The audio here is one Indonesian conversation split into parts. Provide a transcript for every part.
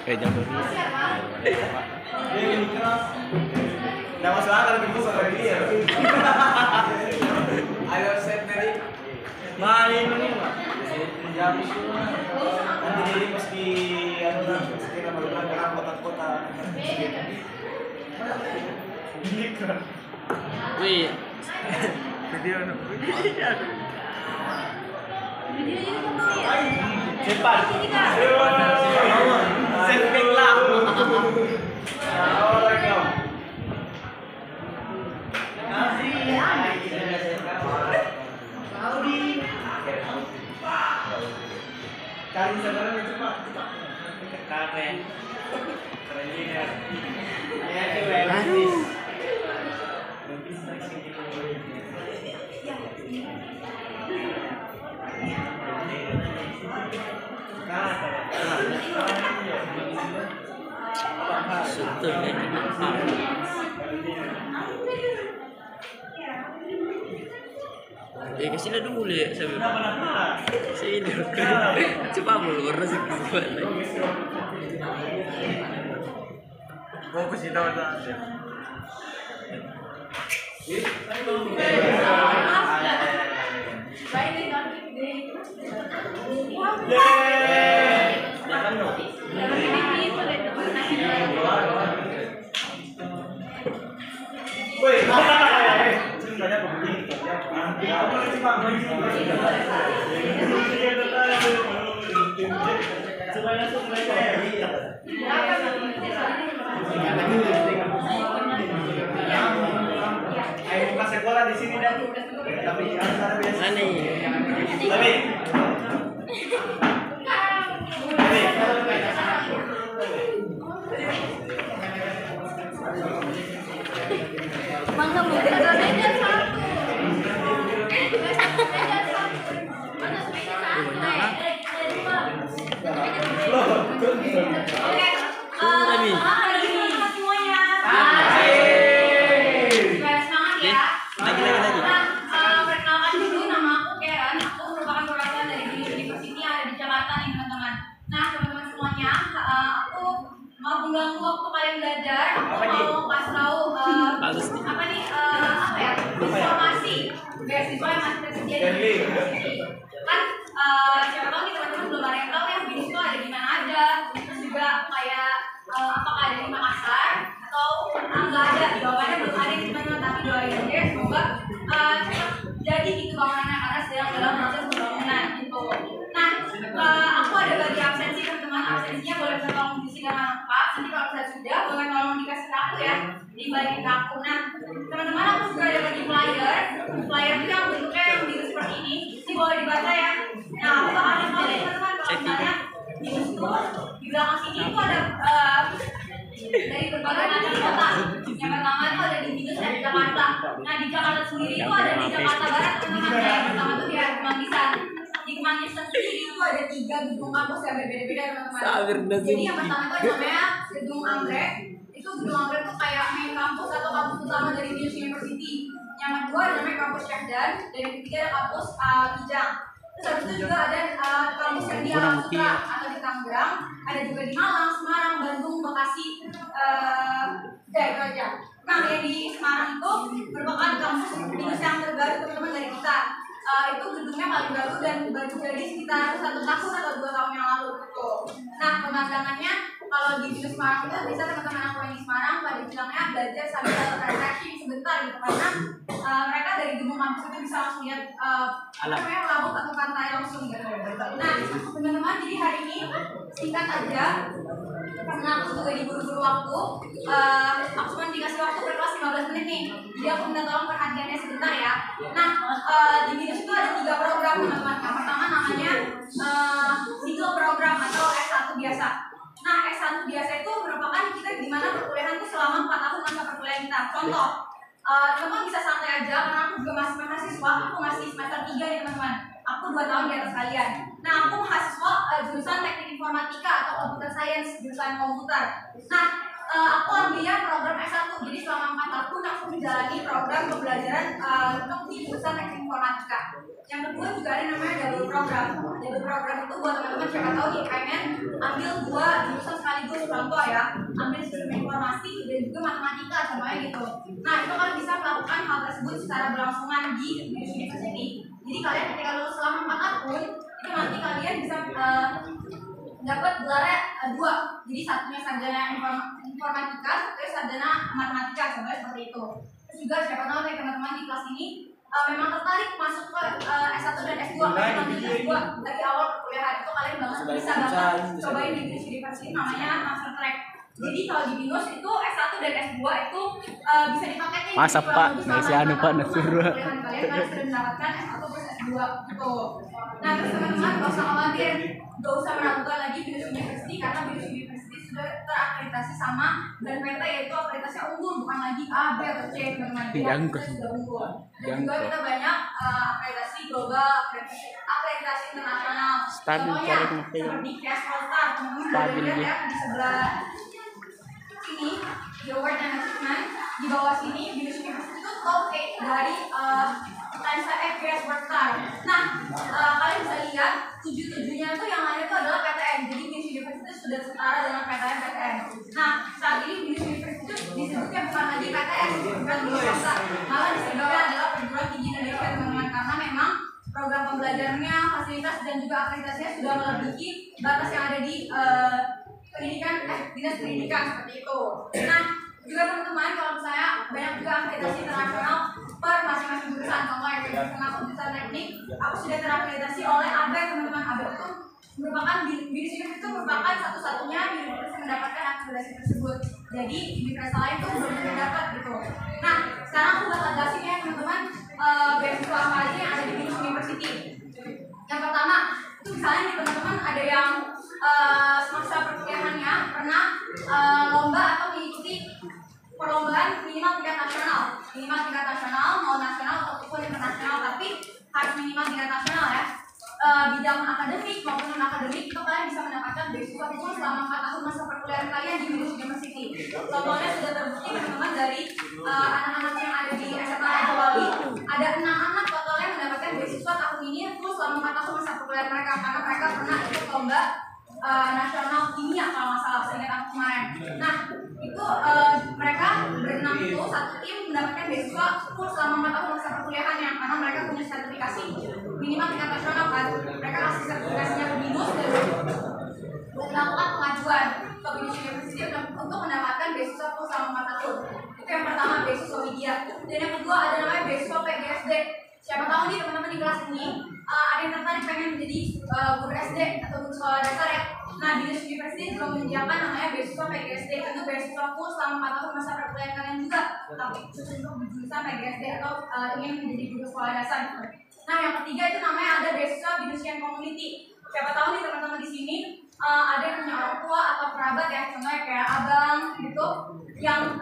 Kayak jam dulu. Nggak masalah kalau kita sama dia. Ayo set dari. Main ini mah. Jam semua. Nanti jadi pasti pasti nama karena kota-kota. Wih. Video mana? Cepat. Setting lah. Kali sekarang cepat. Keren. Keren juga. Ya, Aduh. Sudah ya kesini dulu ya saya sini coba mulur sih fokus itu aja. Ayo buka sekolah di sini dah. Tapi cara biasa. Tapi. Bangga mungkin ada meja satu. Perkenalkan dulu, nama aku Karen. Aku merupakan perwakilan dari University yang ada di Jakarta nih teman-teman. Nah teman-teman semuanya, aku mau mengganggu waktu kalian belajar. Aku mau kasih tahu informasi beasiswa yang masih tersedia di University. Kan siapa tahu nih teman-teman belum ada yang tahu ya beasiswa ada di mana aja. Terus juga kayak apakah ada di Makassar atau nggak ada? Jawabannya belum ada nih teman-teman, tapi doain aja semoga cepat jadi gitu bangunannya karena sedang dalam proses pembangunan gitu. Nah, aku ada bagi absensi teman-teman. Absensinya boleh tolong diisi dengan lengkap. Nanti kalau saya sudah boleh tolong dikasih ke aku ya, dibagi ke aku. Nah, teman-teman aku juga ada bagi flyer. Flyer itu yang bentuknya yang biru seperti ini. Ini boleh dibaca ya. Nah, aku bakal ngasih teman-teman kalau misalnya di belakang sini itu ada dari berbagai macam kota. Yang pertama itu ada di Binus dan di Jakarta. Nah di Jakarta sendiri itu ada di Jakarta Barat teman-teman. Yang pertama itu di Kemanggisan. Di Kemanggisan sendiri itu ada 3 gedung kampus yang berbeda-beda teman-teman. Jadi yang pertama itu namanya Gedung Anggrek. Itu Gedung Anggrek itu kayak main kampus atau kampus utama dari Binus University. Yang kedua namanya kampus Syahdan. Dan yang ketiga ada kampus Kijang. Terus habis itu juga ada kampus yang di Alam Sutra atau di Tangerang, ada juga di Malang, Semarang, Bandung, Bekasi, itu aja. Nah yang di Semarang itu merupakan kampus Binus yang terbaru teman-teman dari kita. Itu gedungnya paling baru dan baru jadi sekitar 1 tahun atau 2 tahun yang lalu gitu. Nah pemandangannya kalau di Binus Semarang itu bisa teman-teman aku yang di Semarang pada bilangnya belajar sambil refreshing sebentar gitu karena mereka dari gedung kampus itu bisa langsung lihat namanya laut atau pantai langsung gitu. Nah teman-teman jadi hari ini singkat aja karena aku juga diburu-buru waktu. Aku cuma dikasih waktu per kelas 15 menit nih. Jadi aku minta tolong perhatiannya sebentar ya. Nah di Binus itu ada 3 program teman-teman. Yang pertama namanya single program atau S1 biasa. Nah S1 biasa itu merupakan kita di mana perkuliahan itu selama 4 tahun masa perkuliahan kita. Contoh teman bisa santai aja karena aku juga masih mahasiswa. Aku masih semester 3 nih teman-teman. Aku 2 tahun di atas kalian. Nah aku mahasiswa jurusan teknik informatika atau computer science, jurusan komputer. Nah aku ambilnya program S1, jadi selama 4 tahun aku menjalani program pembelajaran untuk di jurusan teknik informatika. Yang kedua juga ada namanya double program. Double program itu buat teman-teman siapa tahu nih pengen ambil 2 jurusan sekaligus, contoh ya, ambil sistem informasi dan juga matematika contohnya gitu. Nah itu kalian bisa melakukan hal tersebut secara berlangsungan di university. Jadi kalian ketika lulus selama 4 tahun itu nanti kalian bisa dapat gelarnya 2. Jadi satunya sarjana informatika, satunya sarjana matematika, contohnya seperti itu. Terus juga siapa tahu nih teman-teman di kelas ini memang tertarik masuk ke S1 dan S2, nanti S2 dari awal perkuliahan itu kalian bisa banget cobain di Binus University namanya Master Track. Jadi kalau di Binus itu S1 dan S2 itu bisa dipaketin. Masa Pak, nggak sih anu Pak Nasura. Kalian sudah mendapatkan S1 plus S2 gitu. Nah terus teman-teman gak usah khawatir, gak usah meragukan lagi Binus University karena Binus University sudah terakreditasi sama dan PT yaitu akreditasinya unggul, bukan lagi A, B atau C teman-teman. Kita sudah unggul. Dan juga kita banyak akreditasi global, akreditasi internasional. Contohnya seperti Cash All-Star, teman-teman boleh lihat ya di sebelah sini di award and achievement di bawah sini Binus University itu top 8 dari Lensa FPS World Star. Nah, kalian bisa lihat 7-7-nya itu yang lainnya itu adalah PTN. Jadi Binus University sudah setara dengan PTN. Nah, saat ini Binus University itu disebutnya bukan lagi PTN, bukan Binus swasta, malah disebutnya adalah perguruan tinggi Indonesia teman-teman, karena memang program pembelajarannya, fasilitas dan juga akreditasinya sudah melebihi batas yang ada di pendidikan, dinas pendidikan seperti itu. Nah, juga teman-teman kalau misalnya banyak juga akreditasi internasional per masing-masing jurusan. Contoh yang jurusan teknik, aku sudah terakreditasi oleh ABET teman-teman. ABET itu merupakan Binus University itu merupakan satu-satunya universitas yang mendapatkan akreditasi tersebut. Jadi universitas lain itu belum mendapat gitu. Nah, sekarang aku bakal jelasin ya teman-teman beasiswa apa aja yang ada di Binus University. Yang pertama itu misalnya nih teman-teman ada yang semasa perkuliahannya pernah lomba atau mengikuti perlombaan minimal tingkat nasional mau nasional ataupun internasional, tapi harus minimal tingkat nasional ya. Bidang akademik maupun non akademik itu kalian bisa mendapatkan beasiswa full selama 4 tahun masa perkuliahan kalian di Binus University. Contohnya sudah terbukti teman-teman dari anak-anak yang ada di SMA Raja Wali, ada 6 anak totalnya mendapatkan beasiswa tahun ini full selama 4 tahun masa perkuliahan mereka karena mereka pernah ikut lomba nasional kimia kalau nggak salah seingat aku kemarin. Nah itu mereka berenam itu satu tim mendapatkan beasiswa full selama 4 tahun masa perkuliahannya karena mereka punya sertifikasi minimal tingkat nasional kan. Mereka kasih sertifikasinya ke Binus dan melakukan pengajuan ke Binus University untuk mendapatkan beasiswa full selama 4 tahun. Itu yang pertama, beasiswa Widya. Dan yang kedua ada namanya beasiswa PGSD. Siapa tahu nih teman-teman di kelas ini ada yang tertarik pengen menjadi guru SD atau guru sekolah dasar ya. Nah, Binus University juga menyediakan namanya beasiswa PGSD, itu beasiswa full selama 4 tahun masa perkuliahan kalian juga, tapi khusus untuk jurusan PGSD atau ingin menjadi guru sekolah dasar. Nah, yang ketiga itu namanya ada beasiswa Binusian Community. Siapa tahu nih teman-teman di sini ada yang punya orang tua atau kerabat ya, contohnya kayak abang gitu, yang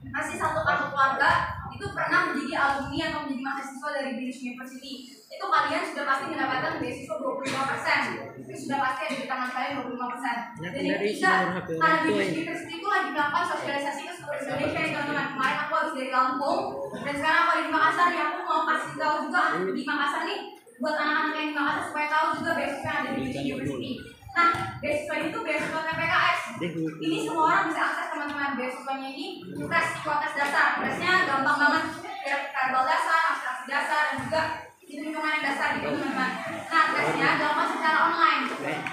masih satu kartu keluarga itu pernah menjadi alumni atau menjadi mahasiswa dari Binus University. Itu kalian sudah pasti mendapatkan beasiswa 25%. Itu sudah pasti ada di tangan kalian 25%. Dan yang ketiga, karena Binus University itu lagi melakukan sosialisasi ke seluruh Indonesia ya teman-teman. Kemarin aku habis dari Lampung dan sekarang aku ada di Makassar nih. Aku mau kasih tahu juga di Makassar nih buat anak-anak yang di Makassar supaya tahu juga beasiswa yang ada di Binus University. Nah, beasiswa itu beasiswa TPKS. Ini semua orang bisa akses teman-teman. Beasiswanya ini tes psikotes dasar. Tesnya gampang banget. Verbal dasar, abstraksi dasar, dan juga hitung-hitungan yang dasar gitu teman-teman. Nah, tesnya dilakukan secara online.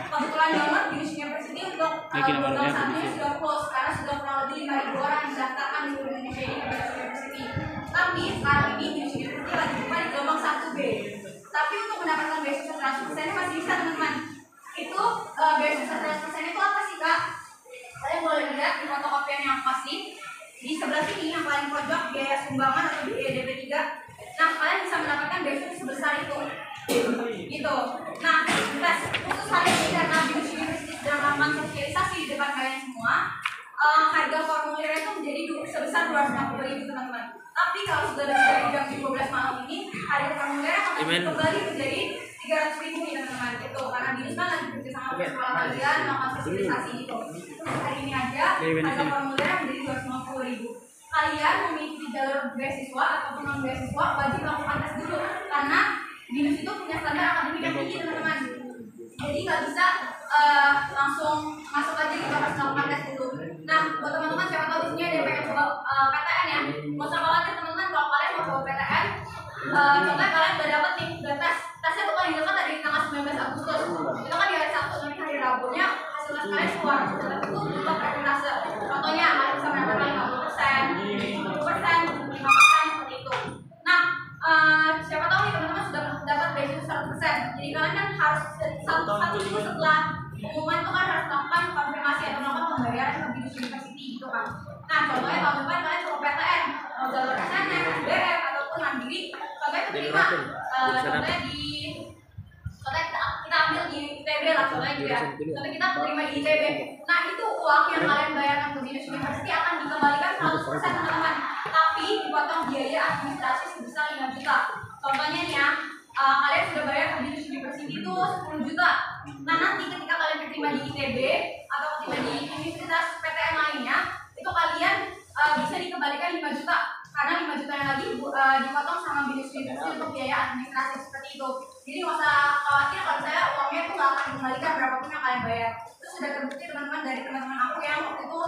Kebetulan banget Binus University untuk gelombang satunya sudah close karena sudah kurang lebih 5.000 orang yang didaftarkan di seluruh Indonesia ini ke Binus University. Tapi sekarang ini Binus University lagi buka di gelombang 1B. Tapi untuk mendapatkan beasiswa 100% masih bisa teman-teman. Itu beasiswa 100% itu apa sih kak? Kalian boleh lihat di fotokopian yang pasti di sebelah sini yang paling pojok biaya sumbangan atau biaya DP3. Nah kalian bisa mendapatkan beasiswa sebesar itu gitu. Nah tes khusus hari ini karena Binus University sedang melakukan sosialisasi di depan kalian semua, harga formulir itu menjadi sebesar 260.000 teman-teman. Tapi kalau sudah dari jam 12 malam ini harga formulir akan kembali menjadi 300.000 nih teman-teman. itu. Karena BINUS kan lagi bekerja sama sekolah kalian melakukan sosialisasi gitu. Terus hari ini aja ada formulir yang menjadi 250.000. Kalian memiliki jalur beasiswa ataupun non beasiswa wajib melakukan tes dulu karena BINUS itu punya standar akademik yang tinggi teman-teman. Jadi nggak bisa langsung masuk aja gitu, harus melakukan tes dulu. Nah, buat teman-teman siapa tahu di sini ada yang pengen coba PTN ya. Nggak usah khawatir teman-teman kalau kalian mau coba PTN. Contohnya kalian udah dapet nih, udah tesnya tuh paling dekat dari tanggal 19 Agustus. Itu kan di hari Sabtu, nanti hari Rabunya hasil tes kalian keluar. Dan itu untuk presentase. Contohnya kalian bisa mendapatkan 50%, 10%, 5% seperti itu. Nah, siapa tahu nih teman-teman sudah dapat beasiswa 100%. Jadi kalian kan harus satu minggu setelah pengumuman itu kan harus melakukan konfirmasi atau melakukan pembayaran ke BINUS University gitu kan. Nah, contohnya tahun depan kalian coba PTN, mau jalur SNM, SBM ataupun mandiri, contohnya keterima. Contohnya kita ambil di ITB lah contohnya gitu ya. Contohnya kita terima di ITB. Nah, itu uang yang kalian bayarkan ke BINUS University akan dikembalikan 100% teman-teman. Tapi dipotong biaya administrasi sebesar 5 juta. Contohnya nih ya, kalian sudah bayar ke BINUS University itu 10 juta. Nah, nanti ketika kalian diterima di ITB atau diterima di universitas PTN lainnya, itu kalian bisa dikembalikan 5 juta. Karena 5 juta yang lagi dipotong sama BINUS University untuk biaya administrasi seperti itu. Jadi nggak usah khawatir kalau saya uangnya itu nggak akan dikembalikan berapapun yang kalian bayar. Itu sudah terbukti teman-teman dari teman-teman aku yang waktu itu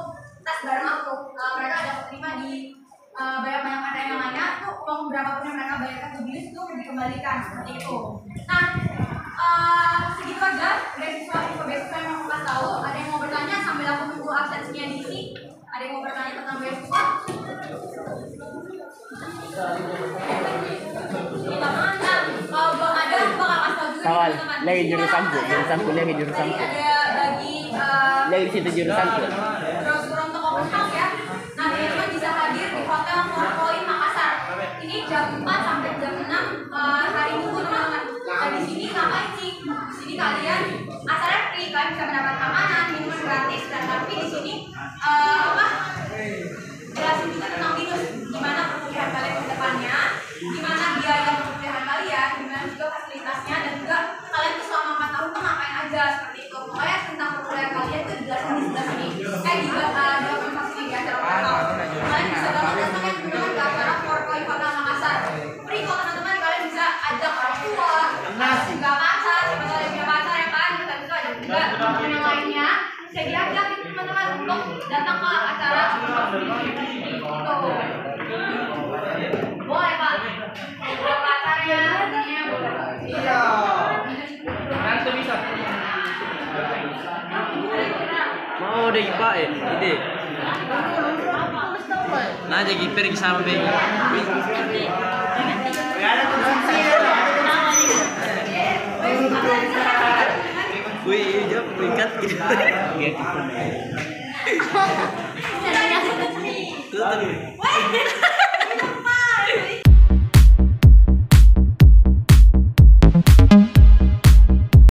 tes bareng aku. Mereka ada terima di banyak PTN yang lainnya, tuh uang berapapun yang mereka bayarkan ke BINUS itu dikembalikan seperti itu. Nah, segitu aja beasiswa yang mau kasih tahu. Ada yang mau bertanya sambil aku tunggu absensinya diisi? Ada yang mau bertanya tentang beasiswa? Kalau belum ada, aku bakal kasih tahu juga teman-teman. Lagi jurusanku lagi jurusanku. Tadi ada bagi lagi di situ jurusanku. brosur untuk open house ya. Nah, teman-teman bisa hadir di Hotel Four Point Makassar. Ini jam 4 sampai jam 6 hari Minggu teman-teman. Nah, di sini ngapain sih? Di sini kalian acara free, kalian bisa mendapat makanan, minuman gratis, dan tapi di sini jelasin juga tentang BINUS, gimana perkuliahan kalian ke depannya, gimana biaya perkuliahan kalian, gimana juga fasilitasnya, dan juga kalian tuh selama 4 tahun tuh ngapain aja seperti itu. Pokoknya tentang perkuliahan kalian tuh dijelasin di sebelah sini. Di open house ini di acara open house. Kalian bisa banget datangnya teman-teman ke acara Four Point Hotel Makassar. Free kok teman-teman, kalian bisa ajak orang tua, juga pacar, siapa tahu yang punya pacar ya kan, kita bisa ajak juga teman-teman yang lainnya. Bisa diajak teman-teman untuk datang ke acara open house ini. Boleh Pak, buat pacarnya, ini boleh. Iya. Nanti bisa. Mau deh Pak ide. Nah jadi pergi sama Begi. Wih, jauh ikat gitu. Tuh.